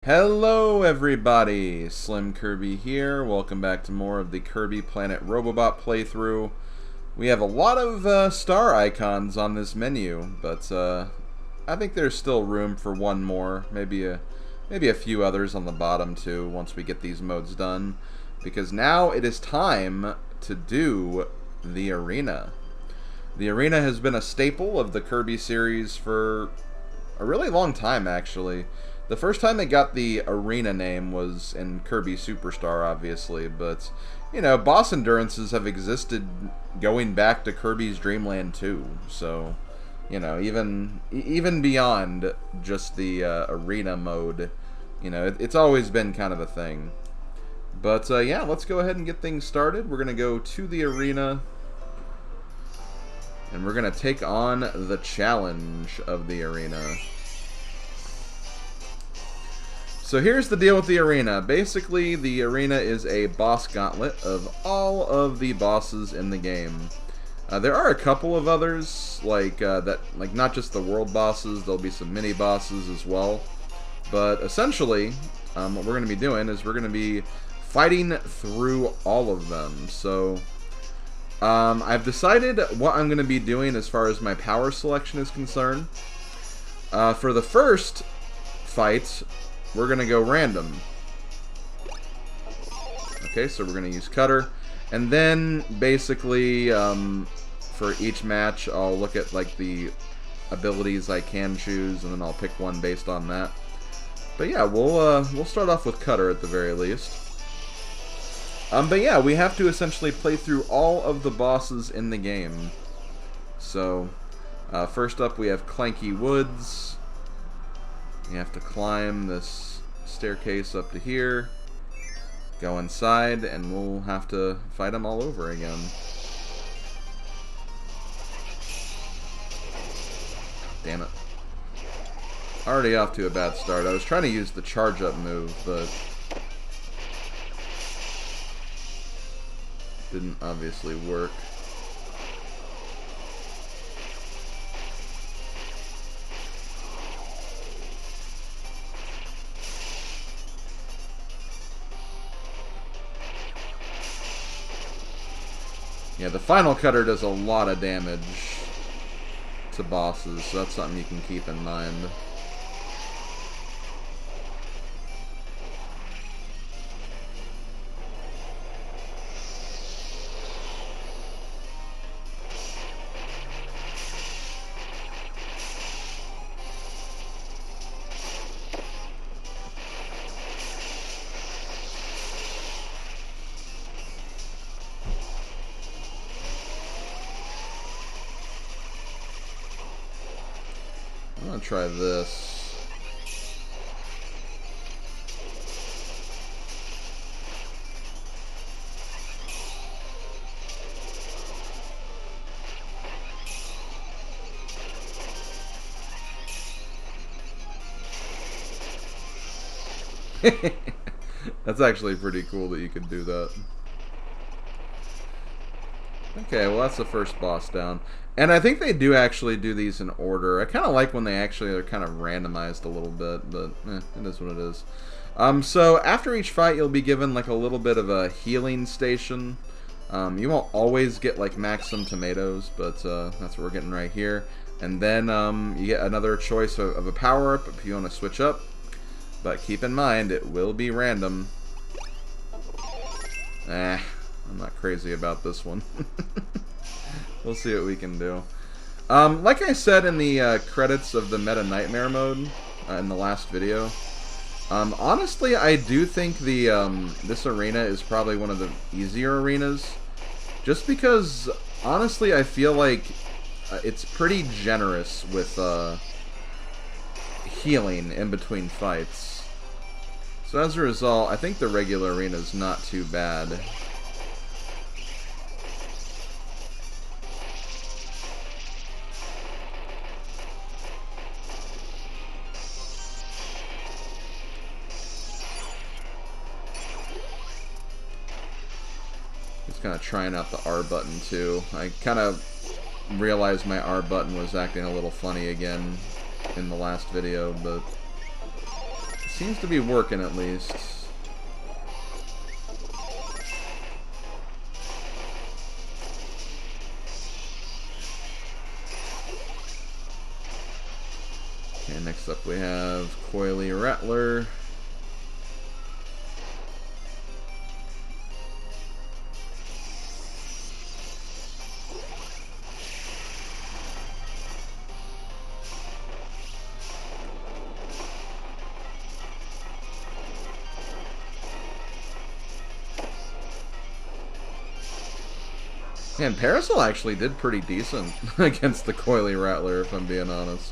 Hello everybody, SlimKirby here. Welcome back to more of the Kirby Planet Robobot playthrough. We have a lot of star icons on this menu, but I think there's still room for one more, maybe a few others on the bottom too once we get these modes done, because now it is time to do the arena. The arena has been a staple of the Kirby series for a really long time, actually. The first time it got the arena name was in Kirby Superstar, obviously, but, you know, boss endurances have existed going back to Kirby's Dream Land 2, so, you know, even beyond just the arena mode, you know, it's always been kind of a thing. But, yeah, let's go ahead and get things started. We're going to go to the arena, and we're going to take on the challenge of the arena. So here's the deal with the arena. Basically, the arena is a boss gauntlet of all of the bosses in the game. There are a couple of others, like not just the world bosses. There'll be some mini bosses as well. But essentially, what we're going to be doing is we're going to be fighting through all of them. So I've decided what I'm going to be doing as far as my power selection is concerned. For the first fight, we're going to go random. Okay, so we're going to use cutter. And then, basically, for each match, I'll look at, like, the abilities I can choose, and then I'll pick one based on that. But yeah, we'll start off with cutter at the very least. But yeah, we have to essentially play through all of the bosses in the game. So, first up we have Clanky Woods. You have to climb this staircase up to here, go inside, and we'll have to fight them all over again. Damn it. Already off to a bad start. I was trying to use the charge up move, but didn't obviously work. Yeah, the final cutter does a lot of damage to bosses, so that's something you can keep in mind. I'm gonna try this. That's actually pretty cool that you can do that. Okay, well that's the first boss down. And I think they do actually do these in order. I kind of like when they actually are kind of randomized a little bit, but it is what it is. So after each fight you'll be given like a little bit of a healing station. You won't always get like maximum tomatoes, but that's what we're getting right here. And then you get another choice of a power-up if you want to switch up. But keep in mind, it will be random. I'm not crazy about this one. We'll see what we can do. Like I said in the credits of the Meta Nightmare mode in the last video, honestly, I do think the this arena is probably one of the easier arenas, just because honestly I feel like it's pretty generous with healing in between fights. So as a result, I think the regular arena is not too bad. Just kind of trying out the R button too. I kind of realized my R button was acting a little funny again in the last video, but Seems to be working at least. Okay, next up we have Coily Rattler. Man, Parasol actually did pretty decent against the Coily Rattler, if I'm being honest.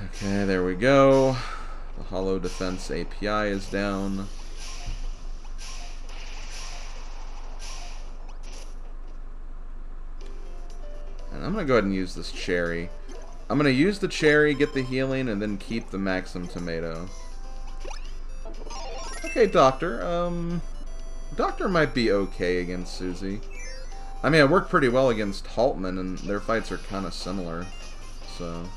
Okay, there we go. The Hollow Defense API is down. And I'm going to go ahead and use this cherry. I'm going to use the cherry, get the healing, and then keep the Maxim Tomato. Okay, Doctor. Doctor might be okay against Susie. I mean, it worked pretty well against Haltman, and their fights are kind of similar. So...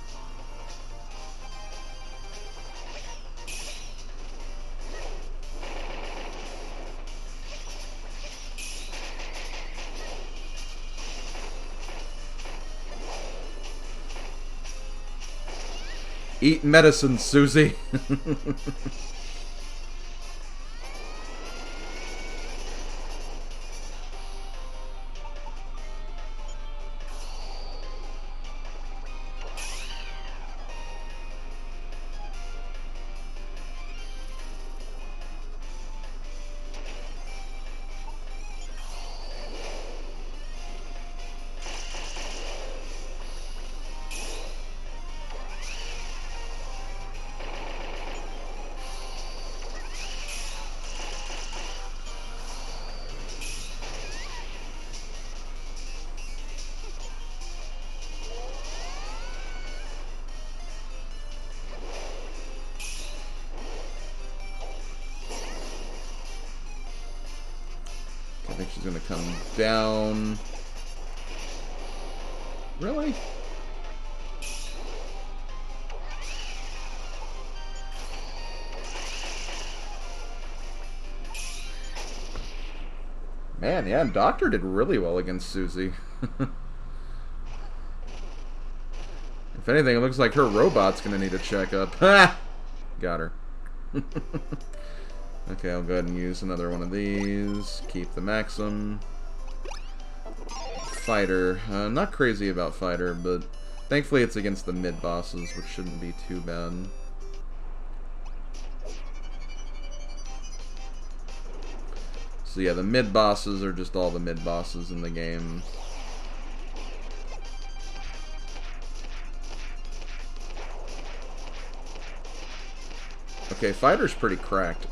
Eat medicine, Susie. I think she's gonna come down. Really? Man, yeah, Doctor did really well against Susie. If anything, it looks like her robot's gonna need a checkup. Ha! Got her. Okay, I'll go ahead and use another one of these. Keep the Maxim. Fighter. Not crazy about Fighter, but thankfully it's against the mid-bosses, which shouldn't be too bad. So yeah, the mid-bosses are just all the mid-bosses in the game. Okay, Fighter's pretty cracked.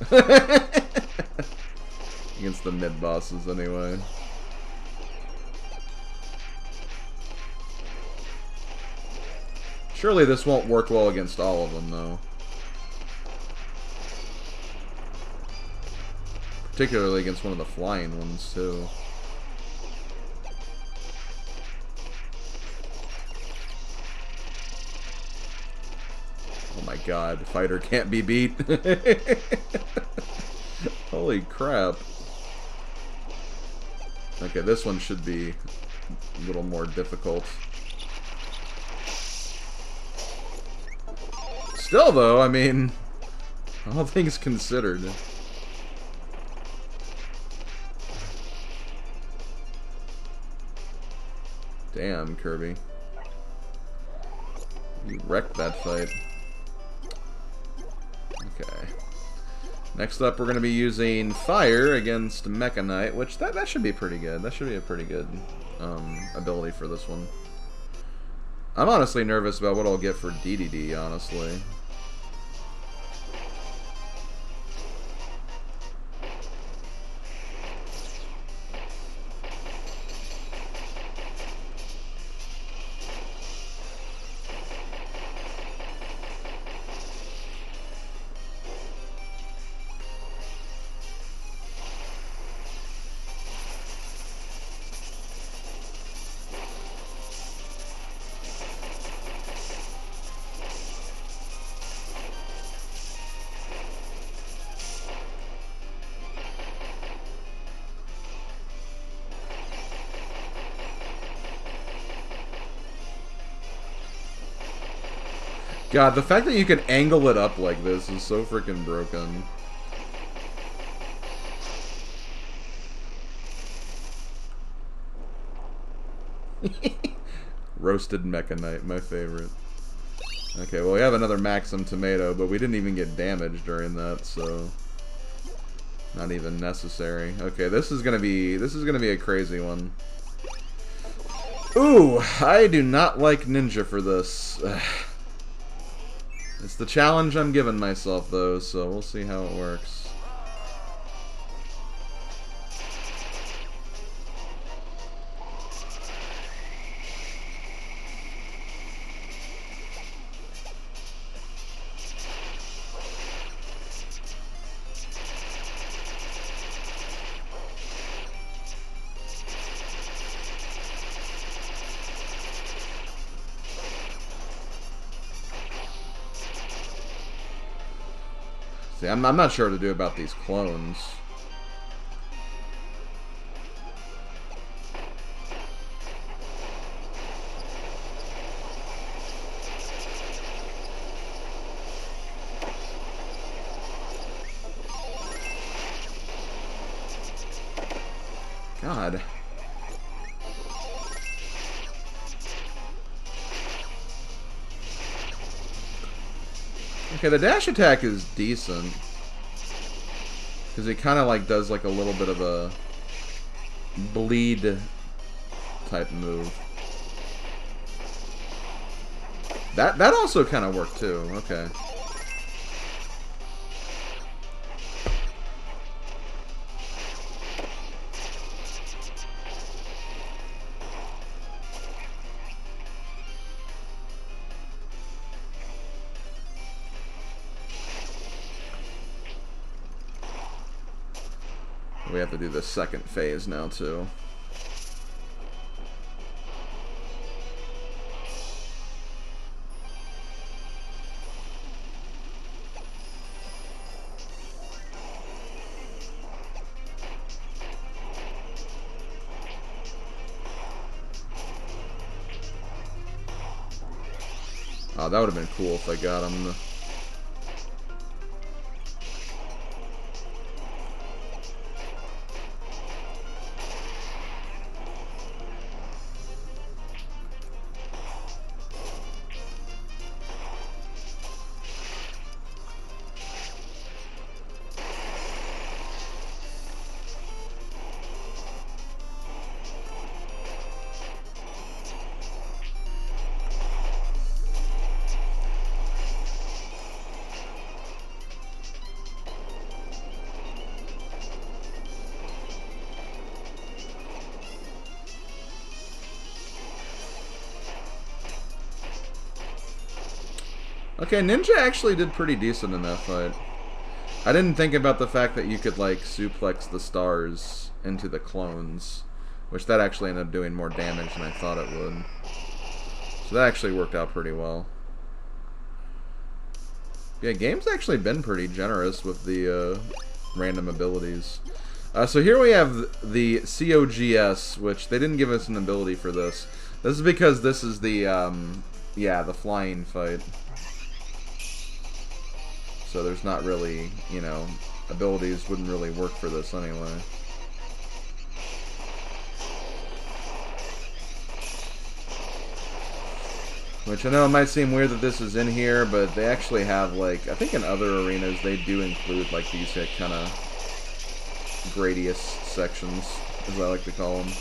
Against the mid-bosses, anyway. Surely this won't work well against all of them, though. Particularly against one of the flying ones, too. Oh my god, Fighter can't be beat. Holy crap. Okay, this one should be a little more difficult. Still, though, I mean, all things considered. Damn, Kirby. You wrecked that fight. Okay. Next up, we're going to be using Fire against Mecha Knight, which that should be pretty good. That should be a pretty good ability for this one. I'm honestly nervous about what I'll get for DDD, honestly. God, the fact that you can angle it up like this is so freaking broken. Roasted Mecha Knight, my favorite. Okay, well we have another Maxim Tomato, but we didn't even get damaged during that, so not even necessary. Okay, this is gonna be a crazy one. Ooh, I do not like Ninja for this. It's the challenge I'm giving myself though, so we'll see how it works. See, I'm not sure what to do about these clones. God. Okay, the dash attack is decent. Because it kind of like does like a little bit of a bleed type move. That also kind of worked too. Okay. We have to do the second phase now, too. Oh, that would have been cool if I got him. Okay, Ninja actually did pretty decent in that fight. I didn't think about the fact that you could, like, suplex the stars into the clones. Which that actually ended up doing more damage than I thought it would. So that actually worked out pretty well. Yeah, game's actually been pretty generous with the random abilities. So here we have the COGS, which they didn't give us an ability for this. This is because this is the, yeah, the flying fight. So there's not really, you know, abilities wouldn't really work for this anyway. Which I know it might seem weird that this is in here, but they actually have, like, I think in other arenas they do include, like, these kind of Gradius sections, as I like to call them.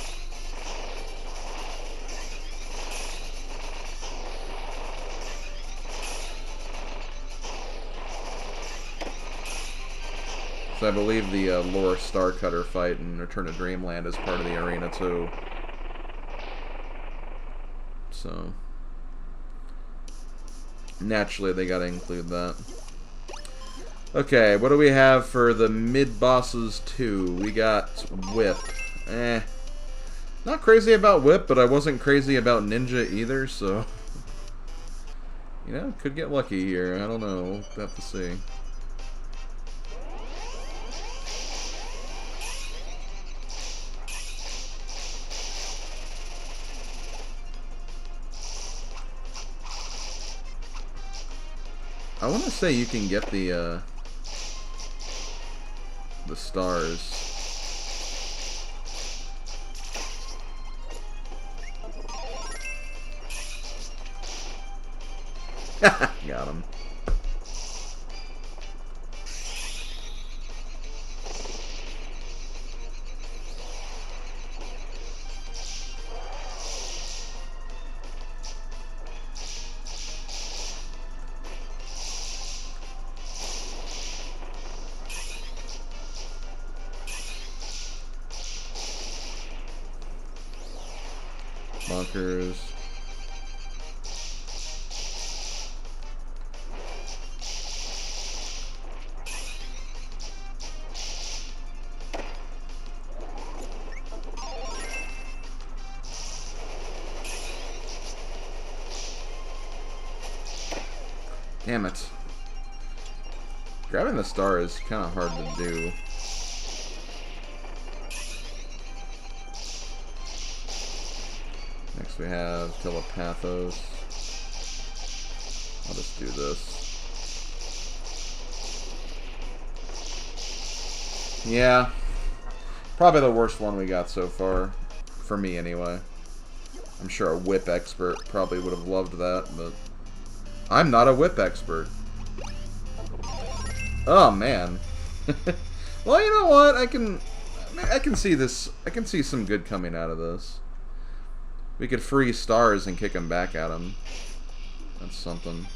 So I believe the Lore Starcutter fight in Return to Dreamland is part of the arena too. So naturally they gotta include that. Okay, what do we have for the mid-bosses 2? We got Whip. Not crazy about Whip, but I wasn't crazy about Ninja either, so you know, could get lucky here. I don't know. We'll have to see. I want to say you can get the stars. Got him. Bunkers. Damn it. Grabbing the star is kind of hard to do. Next we have Telepathos. I'll just do this. Yeah. Probably the worst one we got so far. For me, anyway. I'm sure a whip expert probably would have loved that, but I'm not a whip expert. Oh, man. Well, you know what? I can see this. I can see some good coming out of this. We could freeze stars and kick them back at him. That's something.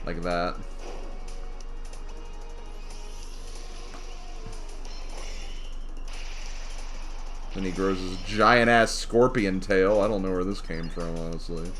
Like that. Then he grows his giant-ass scorpion tail. I don't know where this came from, honestly.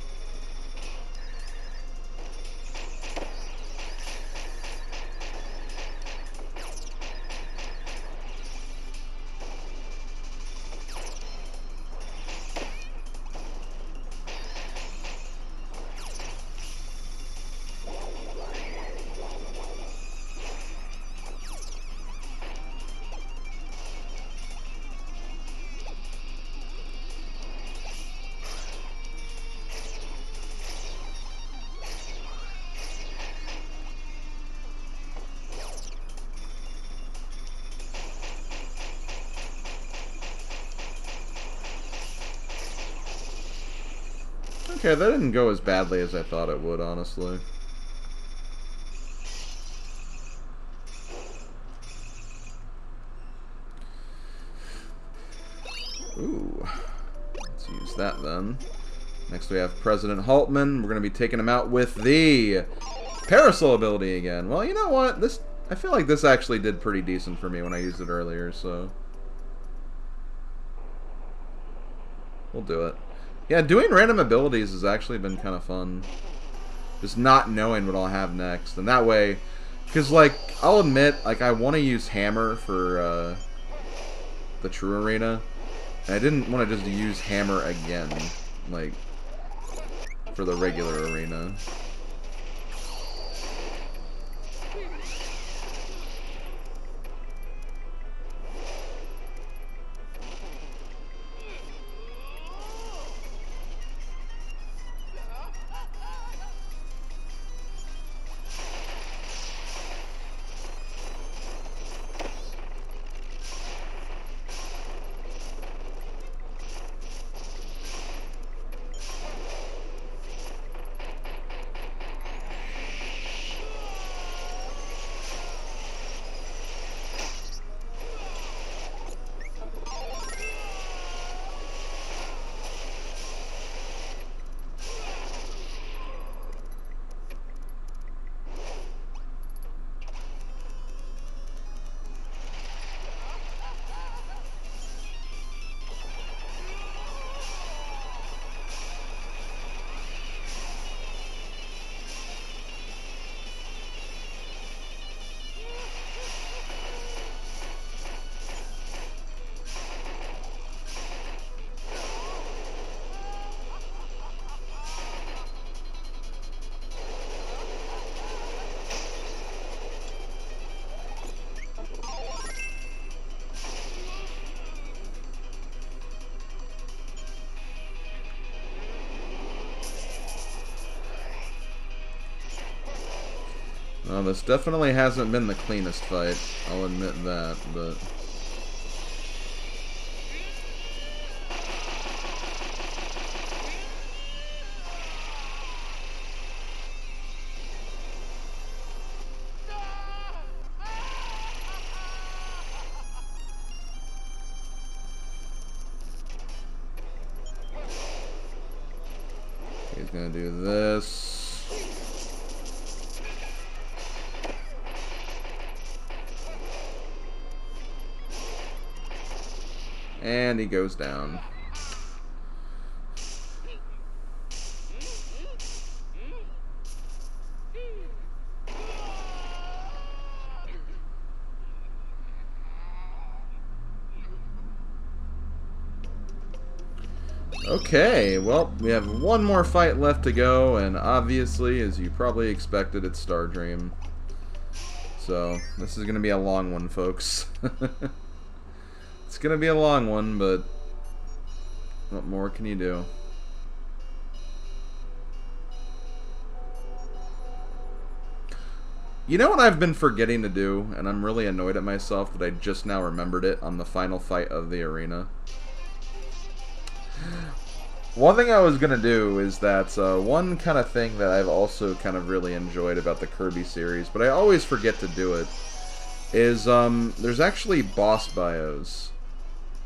Okay, that didn't go as badly as I thought it would, honestly. Ooh. Let's use that then. Next we have President Haltman. We're going to be taking him out with the Parasol ability again. Well, you know what? I feel like this actually did pretty decent for me when I used it earlier, so we'll do it. Yeah, doing random abilities has actually been kind of fun. Just not knowing what I'll have next. And that way, because, like, I'll admit, like, I want to use Hammer for the True Arena. And I didn't want to just use Hammer again, like, for the regular arena. Well, this definitely hasn't been the cleanest fight. I'll admit that, but... He's gonna do this. And he goes down. Okay, well, we have one more fight left to go, and obviously, as you probably expected, it's Star Dream. So, this is going to be a long one, folks. It's going to be a long one, but what more can you do? You know what I've been forgetting to do, and I'm really annoyed at myself that I just now remembered it on the final fight of the arena? One thing I was going to do is that one kind of thing that I've also kind of really enjoyed about the Kirby series, but I always forget to do it, is there's actually boss bios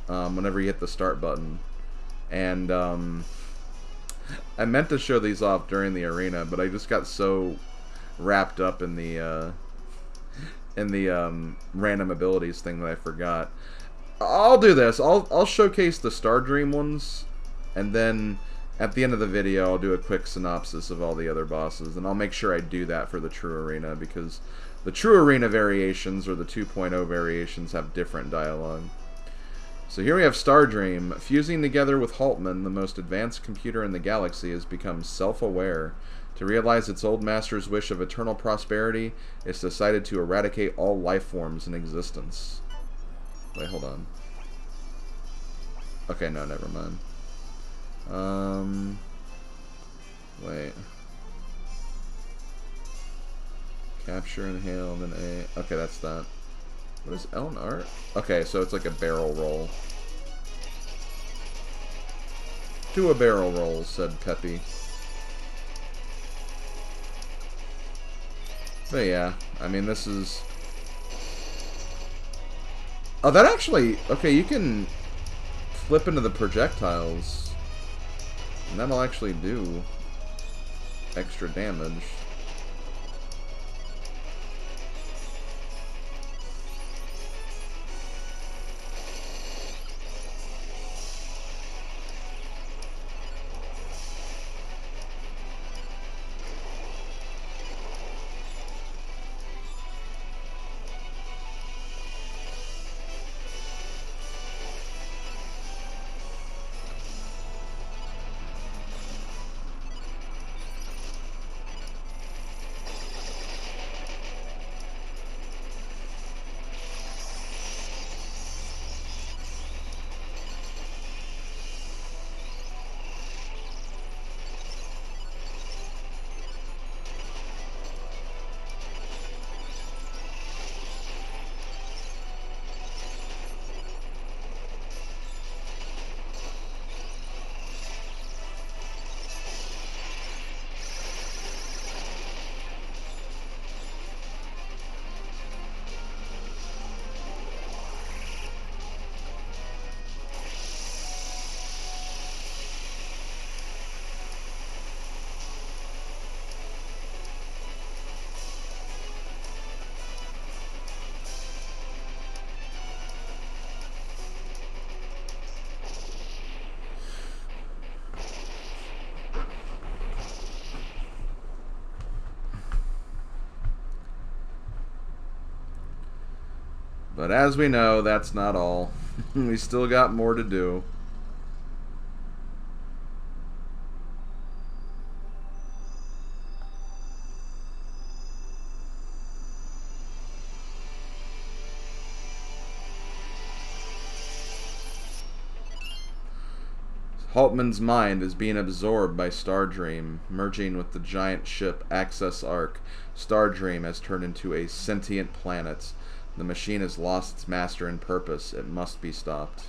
whenever you hit the start button. And I meant to show these off during the arena, but I just got so wrapped up in the random abilities thing that I forgot. I'll do this. I'll showcase the Star Dream ones. And then, at the end of the video, I'll do a quick synopsis of all the other bosses. And I'll make sure I do that for the True Arena, because the True Arena variations, or the 2.0 variations, have different dialogue. So here we have Star Dream. Fusing together with Haltman, the most advanced computer in the galaxy has become self-aware. To realize its old master's wish of eternal prosperity, it's decided to eradicate all life forms in existence. Wait, hold on. Okay, no, never mind. Wait. Capture, inhale, then A. Okay, that's that. What is L and R? Okay, so it's like a barrel roll. Do a barrel roll, said Peppy. But yeah, I mean, this is... Oh, that actually... Okay, you can flip into the projectiles. And that'll actually do extra damage. But as we know, that's not all. We still got more to do. Haltman's mind is being absorbed by Stardream, merging with the giant ship Access Arc. Stardream has turned into a sentient planet. The machine has lost its master and purpose. It must be stopped.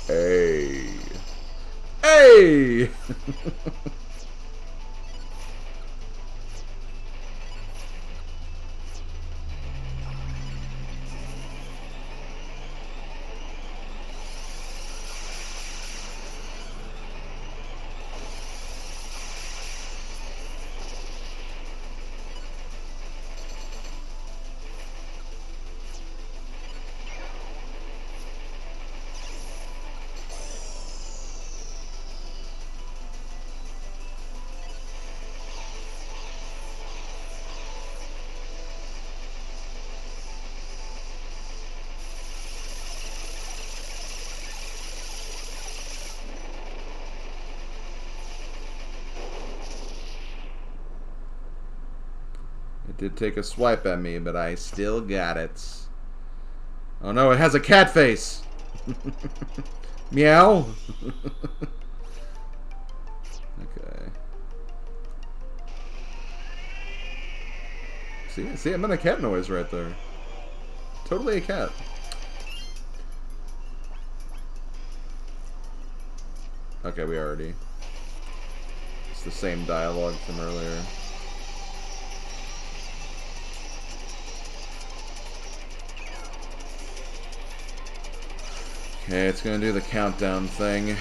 Hey. Hey! It did take a swipe at me, but I still got it. Oh no, it has a cat face! Meow! Okay. See, I'm in a cat noise right there. Totally a cat. Okay, we already... It's the same dialogue from earlier. Okay, it's gonna do the countdown thing.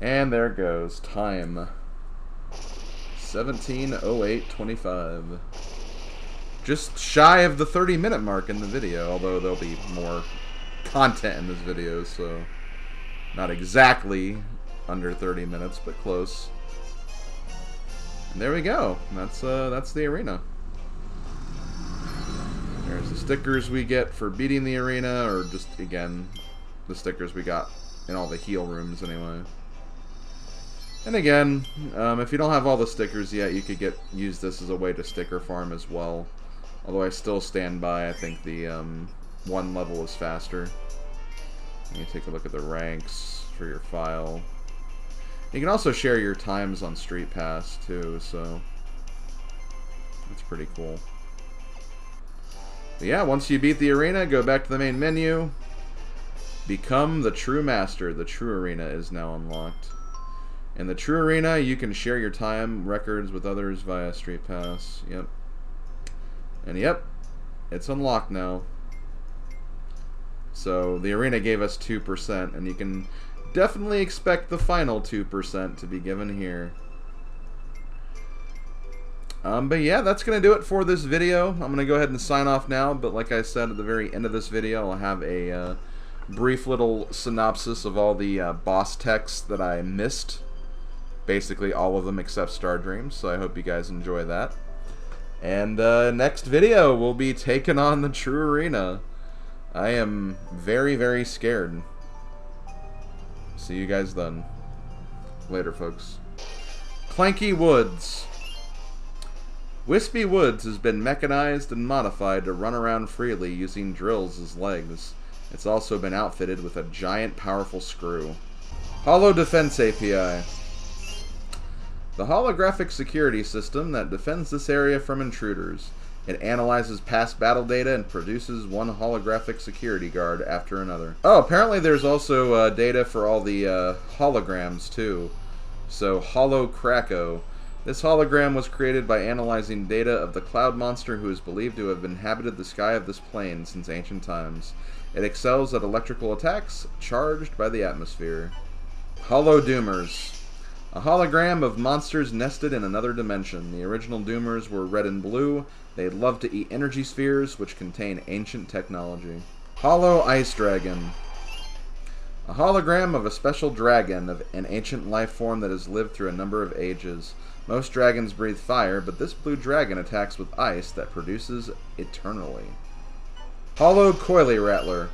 And there it goes. Time. 17:08:25. Just shy of the 30-minute mark in the video, although there'll be more content in this video, so not exactly under 30 minutes, but close. And there we go. That's the arena. There's the stickers we get for beating the arena, or just, again, the stickers we got in all the heal rooms anyway. And again, if you don't have all the stickers yet, you could use this as a way to sticker farm as well. Although I still stand by, I think the one level is faster. You take a look at the ranks for your file. You can also share your times on Street Pass, too, so that's pretty cool. But yeah, once you beat the arena, go back to the main menu. Become the True Master. The True Arena is now unlocked. In the True Arena, you can share your time records with others via Street Pass. Yep. And yep, it's unlocked now. So the arena gave us 2%, and you can definitely expect the final 2% to be given here. But yeah, that's going to do it for this video. I'm going to go ahead and sign off now, but like I said at the very end of this video, I'll have a brief little synopsis of all the boss texts that I missed. Basically all of them except Star Dreams, so I hope you guys enjoy that. And next video, we'll be taking on the True Arena. I am very, very scared. See you guys then. Later, folks. Clanky Woods. Wispy Woods has been mechanized and modified to run around freely using drills as legs. It's also been outfitted with a giant, powerful screw. Hollow Defense API. The holographic security system that defends this area from intruders. It analyzes past battle data and produces one holographic security guard after another. Oh, apparently there's also data for all the holograms, too. So, Hollow Krakow. This hologram was created by analyzing data of the cloud monster who is believed to have inhabited the sky of this plane since ancient times. It excels at electrical attacks charged by the atmosphere. Hollow Doomers. A hologram of monsters nested in another dimension. The original Doomers were red and blue. They love to eat energy spheres, which contain ancient technology. Hollow Ice Dragon. A hologram of a special dragon of an ancient life form that has lived through a number of ages. Most dragons breathe fire, but this blue dragon attacks with ice that produces eternally. Hollow Coily Rattler.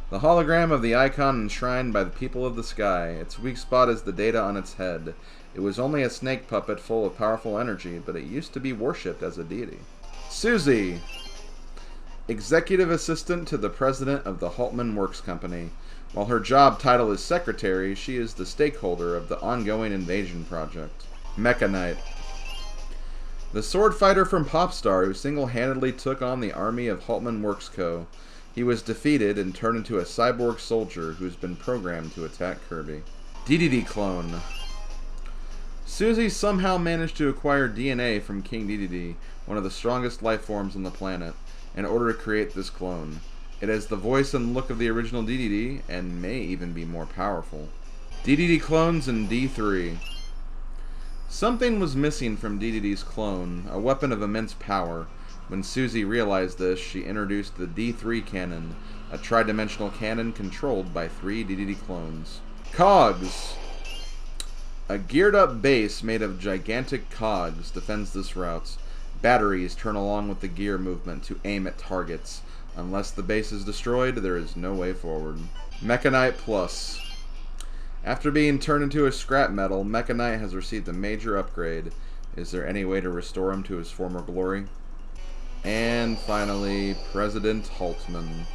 The hologram of the icon enshrined by the people of the sky. Its weak spot is the data on its head. It was only a snake puppet full of powerful energy, but it used to be worshipped as a deity. Susie. Executive Assistant to the President of the Haltman Works Company. While her job title is Secretary, she is the stakeholder of the ongoing invasion project. Mecha Knight. The sword fighter from Popstar who single-handedly took on the army of Haltman Works Co. He was defeated and turned into a cyborg soldier who's been programmed to attack Kirby. DDD Clone. Susie somehow managed to acquire DNA from King DDD, one of the strongest life forms on the planet, in order to create this clone. It has the voice and look of the original DDD, and may even be more powerful. DDD Clones in D3. Something was missing from DDD's clone, a weapon of immense power. When Susie realized this, she introduced the D3 cannon, a tri-dimensional cannon controlled by 3 DDD clones. Cogs. A geared-up base made of gigantic cogs defends this route. Batteries turn along with the gear movement to aim at targets. Unless the base is destroyed, there is no way forward. Mecha Knight Plus. After being turned into a scrap metal, Mecha Knight has received a major upgrade. Is there any way to restore him to his former glory? And finally, President Haltman.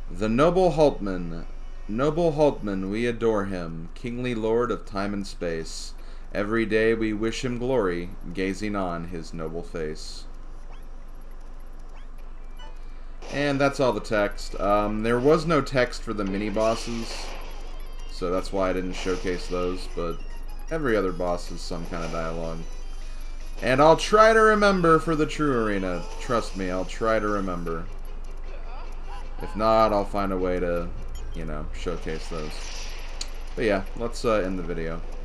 The Noble Haltman. Noble Haltman, we adore him, kingly lord of time and space. Every day we wish him glory, gazing on his noble face. And that's all the text. There was no text for the mini-bosses, so that's why I didn't showcase those, but every other boss has some kind of dialogue. And I'll try to remember for the True Arena. Trust me, I'll try to remember. If not, I'll find a way to, you know, showcase those. But yeah, let's end the video.